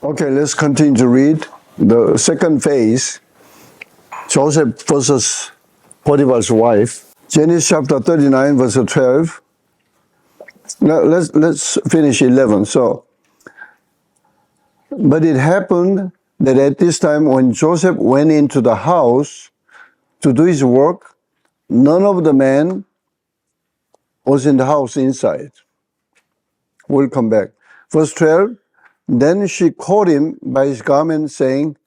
Okay, let's continue to read the second phase, Joseph versus Potiphar's wife. Genesis chapter 39, verse 12. Now, let's finish 11. So, but it happened that at this time when Joseph went into the house to do his work, none of the men was in the house inside. We'll come back. Verse 12, then she caught him by his garment, saying,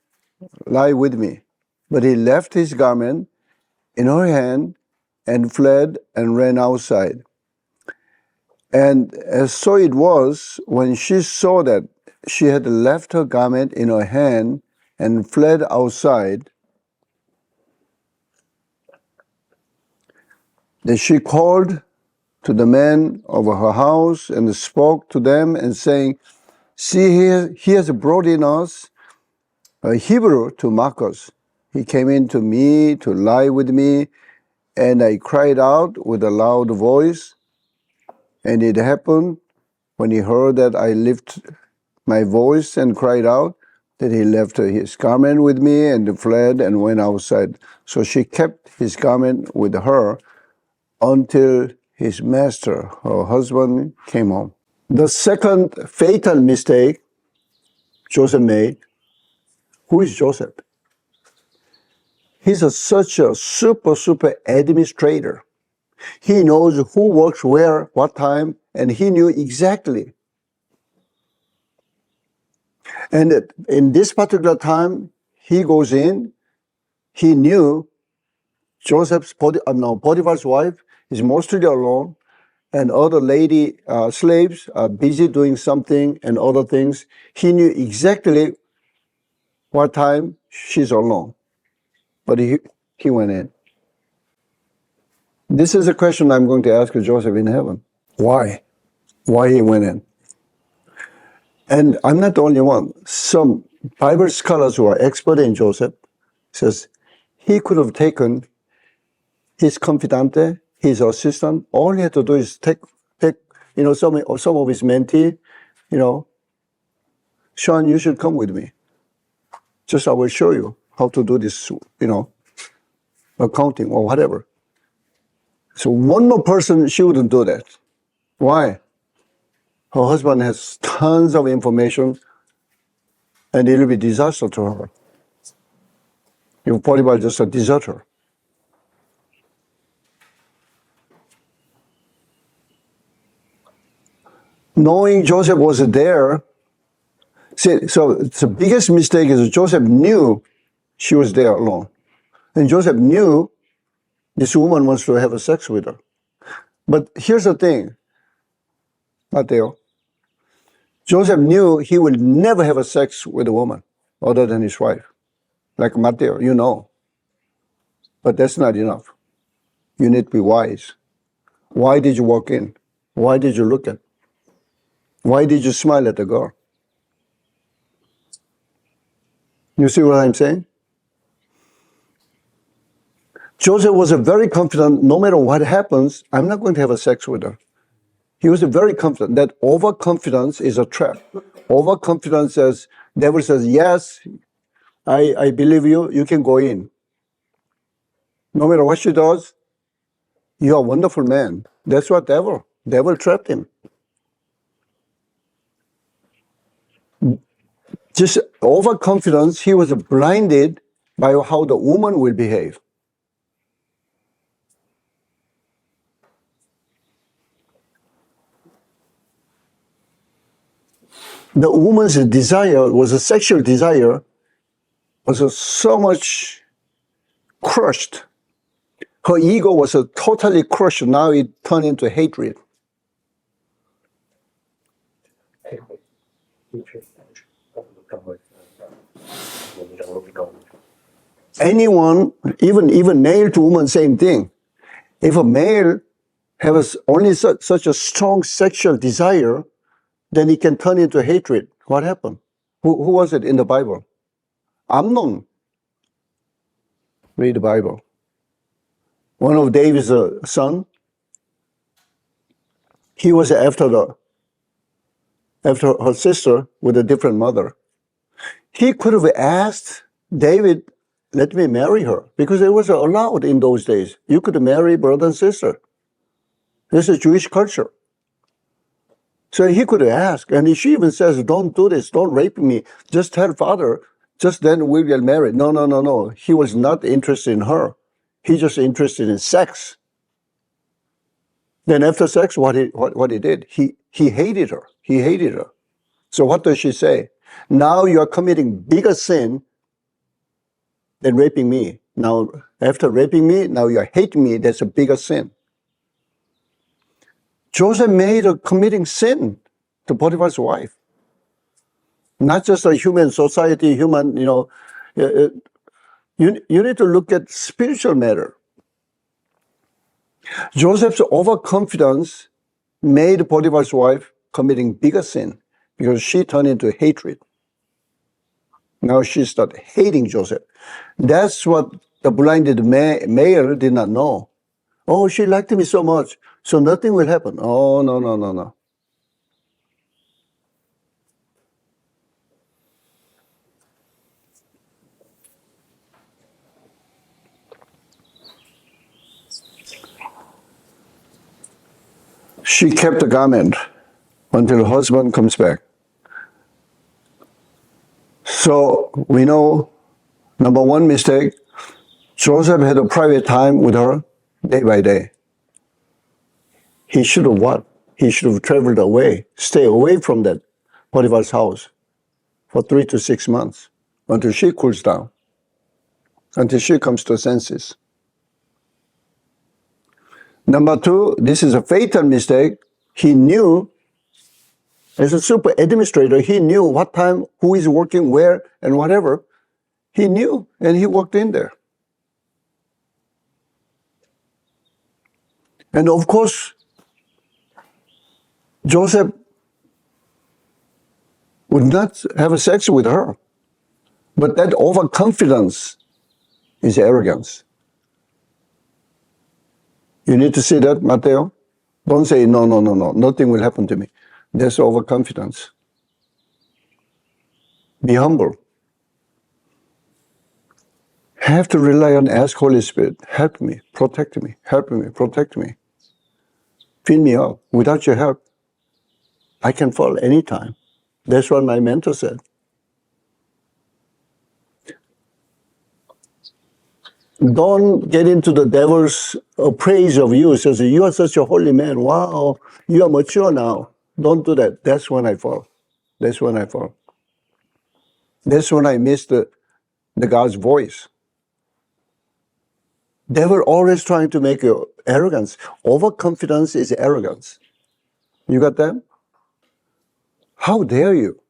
lie with me. But he left his garment in her hand and fled and ran outside. And so it was, when she saw that she had left her garment in her hand and fled outside, that she called to the men of her house and spoke to them and saying, see, he has brought in us a Hebrew to mock us. He came in to me to lie with me, and I cried out with a loud voice. And it happened when he heard that I lifted my voice and cried out, that he left his garment with me and fled and went outside. So she kept his garment with her until his master, her husband, came home. The second fatal mistake Joseph made. Who is Joseph? He's such a super administrator. He knows who works where, what time, and he knew exactly. And in this particular time, he goes in, he knew Potiphar's wife is mostly alone, and other lady slaves are busy doing something and other things. He knew exactly what time she's alone, but he went in. This is a question I'm going to ask Joseph in heaven. Why? Why he went in? And I'm not the only one. Some Bible scholars who are expert in Joseph says he could have taken his confidante, his assistant. All he had to do is take some of his mentee, Sean, you should come with me. Just I will show you how to do this, accounting or whatever. So one more person, she wouldn't do that. Why? Her husband has tons of information, and it will be disaster to her. If Potiphar just a deserter. Knowing Joseph was there, so the biggest mistake is Joseph knew she was there alone. And Joseph knew this woman wants to have sex with her. But here's the thing, Mateo. Joseph knew he would never have sex with a woman other than his wife. Like Mateo, you know. But that's not enough. You need to be wise. Why did you walk in? Why did you look at? Why did you smile at the girl? You see what I'm saying? Joseph was very confident, no matter what happens, I'm not going to have sex with her. He was very confident. That overconfidence is a trap. Overconfidence says, devil says, yes, I believe you, you can go in. No matter what she does, you're a wonderful man. That's what devil trapped him. Just overconfidence, he was blinded by how the woman will behave. The woman's desire was a sexual desire, was so much crushed. Her ego was totally crushed. Now it turned into hatred. Anyone, even male to woman, same thing. If a male has only such a strong sexual desire, then it can turn into hatred. What happened? Who was it in the Bible? Amnon. Read the Bible. One of David's son. He was after her sister with a different mother. He could have asked David, let me marry her, because it was allowed in those days. You could marry brother and sister. This is Jewish culture. So he could ask, and she even says, don't do this, don't rape me. Just tell father, just then we will marry. No. He was not interested in her. He's just interested in sex. Then after sex, what he did, he hated her. He hated her. So what does she say? Now you are committing bigger sin than raping me. Now, after raping me, now you are hating me. That's a bigger sin. Joseph made a committing sin to Potiphar's wife. Not just a human society, human, you need to look at spiritual matter. Joseph's overconfidence made Potiphar's wife committing bigger sin because she turned into hatred. Now she started hating Joseph. That's what the blinded male did not know. Oh, she liked me so much, so nothing will happen. Oh, no. She kept the garment until her husband comes back. So we know, number one mistake, Joseph had a private time with her day by day. He should have what? He should have traveled away, stay away from that Potiphar's house for 3 to 6 months until she cools down, until she comes to her senses. Number two, this is a fatal mistake. He knew, as a super administrator, he knew what time, who is working where, and whatever. He knew, and he walked in there. And of course, Joseph would not have sex with her. But that overconfidence is arrogance. You need to see that, Matteo. Don't say, no, nothing will happen to me. That's overconfidence. Be humble. Have to rely on, ask Holy Spirit, help me, protect me, help me, protect me. Fill me up. Without your help, I can fall anytime. That's what my mentor said. Don't get into the devil's praise of you. Says, you are such a holy man. Wow, you are mature now. Don't do that. That's when I fall. That's when I fall. That's when I miss the God's voice. Devil always trying to make you arrogance. Overconfidence is arrogance. You got that? How dare you?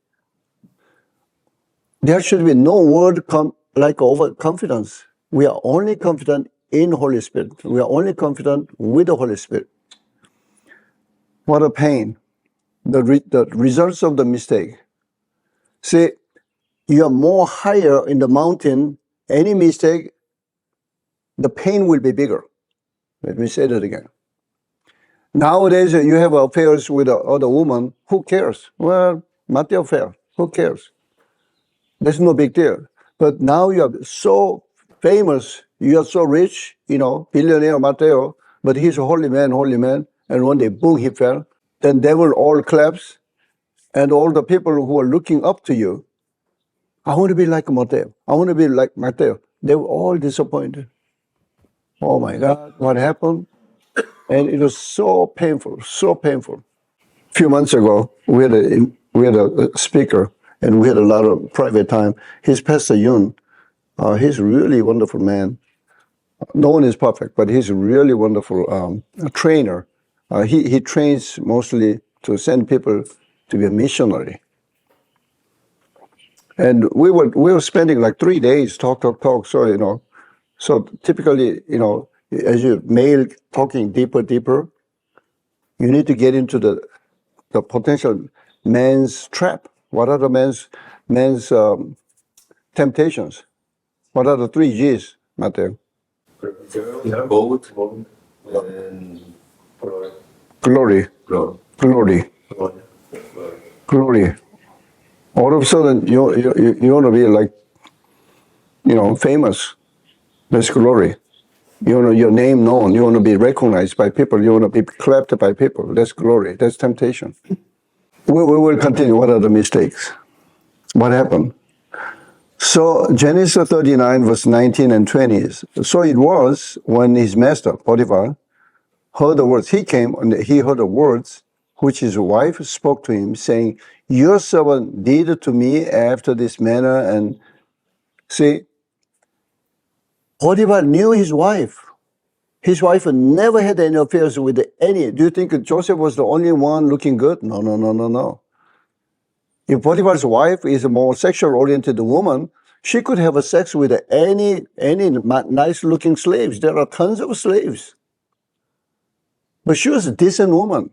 There should be no word like overconfidence. We are only confident in Holy Spirit. We are only confident with the Holy Spirit. What a pain. The results of the mistake. See, you are more higher in the mountain. Any mistake, the pain will be bigger. Let me say that again. Nowadays, you have affairs with other woman. Who cares? Well, not the affair. Who cares? That's no big deal. But now you are so famous, you are so rich, billionaire Matteo, but he's a holy man, and one day, boom, he fell. Then devil all claps, and all the people who are looking up to you, I want to be like Matteo. I want to be like Matteo. They were all disappointed. Oh my God, what happened? And it was so painful, so painful. A few months ago, we had a speaker, and we had a lot of private time. He's Pastor Yun. He's a really wonderful man. No one is perfect, but he's a really wonderful trainer. He trains mostly to send people to be a missionary. And we were spending like 3 days talk. So typically, as you male talking deeper, you need to get into the potential man's trap. What are the man's temptations? What are the 3 G's, Matteo? Gold and Glory. glory. Glory. Glory. All of a sudden, you want to be like, famous. That's glory. You want your name known. You want to be recognized by people. You want to be clapped by people. That's glory. That's temptation. We will continue. What are the mistakes? What happened? So Genesis 39, verse 19 and 20. So it was when his master, Potiphar, heard the words. He came and he heard the words which his wife spoke to him, saying, your servant did to me after this manner. And see, Potiphar knew his wife. His wife never had any affairs with any. Do you think Joseph was the only one looking good? No. If Potiphar's wife is a more sexual-oriented woman, she could have a sex with any nice-looking slaves. There are tons of slaves. But she was a decent woman.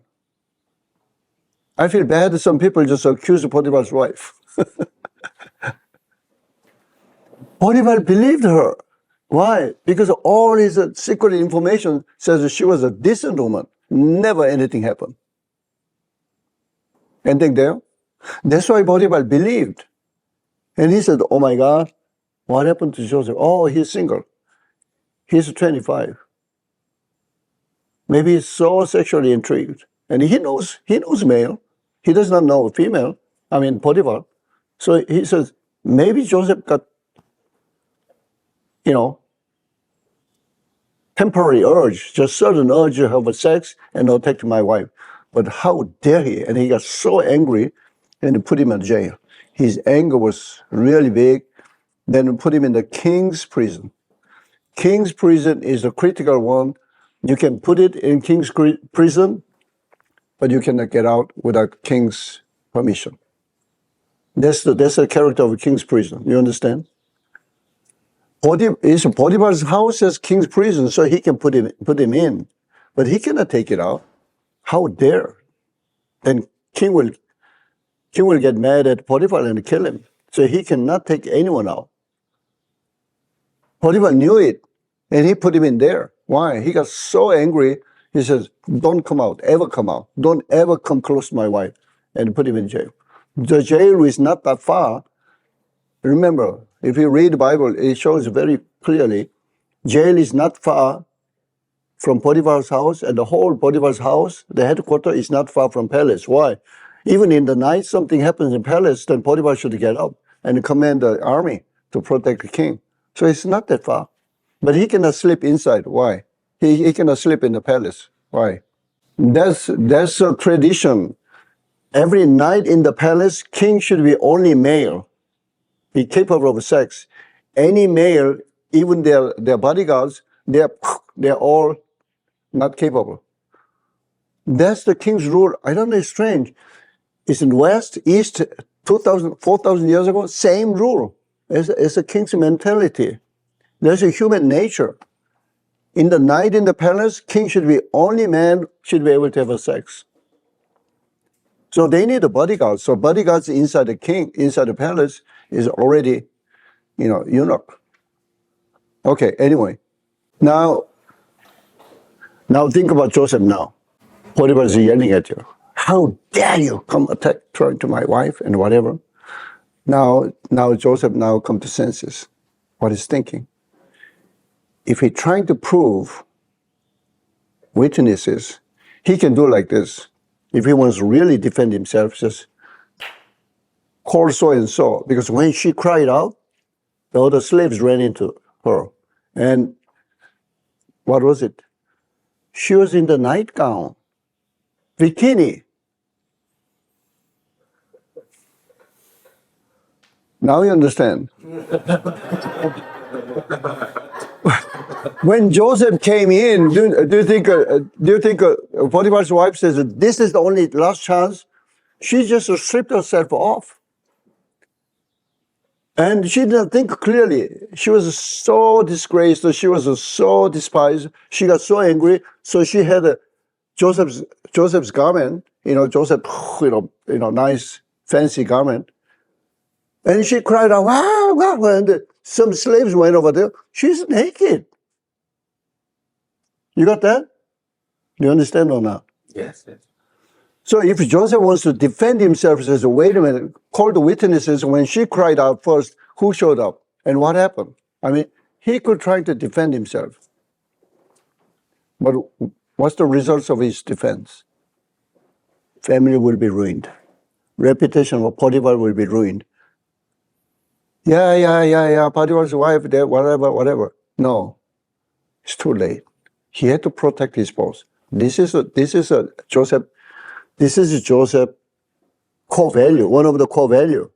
I feel bad that some people just accuse Potiphar's wife. Potiphar believed her. Why? Because all his secret information says that she was a decent woman. Never anything happened. Anything there? That's why Potiphar believed. And he said, oh my God, what happened to Joseph? Oh, he's single. He's 25. Maybe he's so sexually intrigued. And he knows male. He does not know female. I mean, Potiphar. So he says, maybe Joseph got, temporary urge, just sudden urge to have sex and attack my wife. But how dare he? And he got so angry and put him in jail. His anger was really big. Then put him in the king's prison. King's prison is a critical one. You can put it in king's prison, but you cannot get out without king's permission. That's the character of a king's prison. You understand? Potiphar's house as king's prison, so he can put him in, but he cannot take it out. How dare? Then king will get mad at Potiphar and kill him. So he cannot take anyone out. Potiphar knew it, and he put him in there. Why? He got so angry. He says, "Don't come out, ever come out. Don't ever come close to my wife," and put him in jail. The jail is not that far. Remember, if you read the Bible, it shows very clearly, jail is not far from Potiphar's house, and the whole Potiphar's house, the headquarters, is not far from palace. Why? Even in the night, something happens in palace, then Potiphar should get up and command the army to protect the king. So it's not that far. But he cannot sleep inside. Why? He cannot sleep in the palace. Why? That's a tradition. Every night in the palace, king should be only male, be capable of sex. Any male, even their bodyguards, they're all not capable. That's the king's rule. I don't know, it's strange. It's in West, East, 2,000, 4,000 years ago, same rule. It's a king's mentality. There's a human nature. In the night in the palace, king should be only man, should be able to have a sex. So they need a bodyguard. So bodyguards inside the king, inside the palace, is already, eunuch. Okay, anyway. Now think about Joseph now. Potiphar is yelling at you. How dare you come trying to my wife and whatever. Now Joseph now come to senses. What he's thinking. If he's trying to prove witnesses, he can do like this. If he wants to really defend himself, just call so and so. Because when she cried out, the other slaves ran into her. And what was it? She was in the nightgown, bikini. Now you understand. When Joseph came in, do you think Potiphar's wife says this is the only last chance? She just stripped herself off, and she didn't think clearly. She was so disgraced. She was so despised. She got so angry. So she had Joseph's garment. Joseph, nice fancy garment. And she cried out, wow, wow, and some slaves went over there. She's naked. You got that? Do you understand or not? Yes. So if Joseph wants to defend himself, says, wait a minute, call the witnesses. When she cried out first, who showed up? And what happened? I mean, he could try to defend himself. But what's the results of his defense? Family will be ruined. Reputation of Potiphar will be ruined. Yeah, Potiphar's wife, whatever. No, it's too late. He had to protect his boss. This is Joseph core value, one of the core value.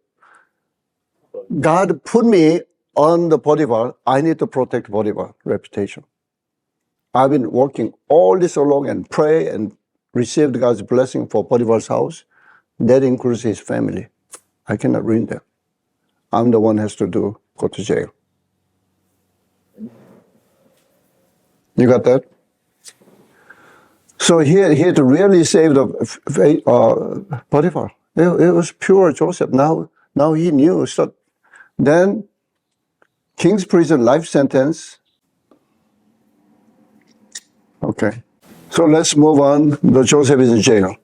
God put me on the Potiphar. I need to protect Potiphar reputation. I've been working all this along and pray and received God's blessing for Potiphar's house. That includes his family. I cannot ruin them. I'm the one who has to go to jail. You got that? So he had to really save the Potiphar. It was pure Joseph. Now he knew. So then, king's prison, life sentence. Okay. So let's move on. Joseph is in jail.